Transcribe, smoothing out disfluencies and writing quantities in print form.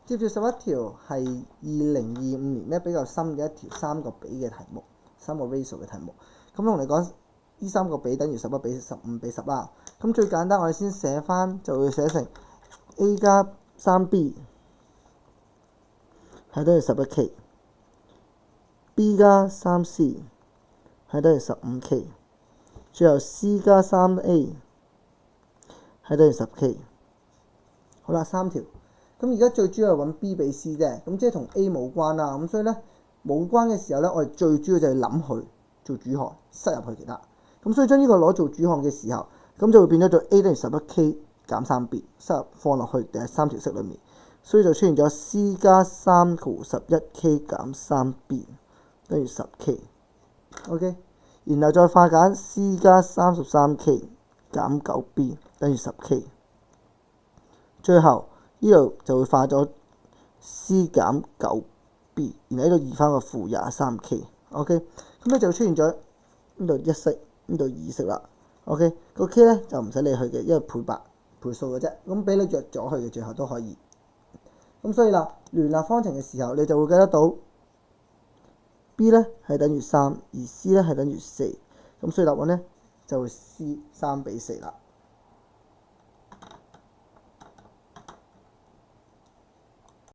接住11條係2025年咧比較深嘅一條3個比嘅題目，3個 ratio 嘅題目。咁同你講呢3個比等於11比15比10啦。咁最簡單，我哋先寫翻就會寫成 A 加 3B 係等於11K，B 加 3C 係等於15K，最後 C 加 3A 係等於10K。好啦，3條。咁而家最主要係揾 B 比 C 啫，咁即係同 A 冇關啦。咁所以咧冇關嘅時候咧，我哋最主要就係諗佢做主項，塞入去其他。咁所以將呢個攞做主項嘅時候，咁就會變咗做 A 等於11K 減 3B， 塞入放落去第3條式裡面，所以就出現咗 C 加3×11K 減 3B 等於10K。OK， 然後再化簡 C 加33K 減 9B 等於10K。最後呢度就會化咗 C 減 9B， 然後呢度移翻個負 23K。OK， 咁咧就出現咗呢度一式，呢度二式啦。OK， 個 K 咧就唔使理佢嘅，因為倍數嘅啫。咁比例約咗佢嘅，最後都可以。咁所以啦，聯立方程嘅時候，你就會計得到 B 咧係等於3，而 C 咧係等於4。咁所以答案咧就會 C 3比4啦。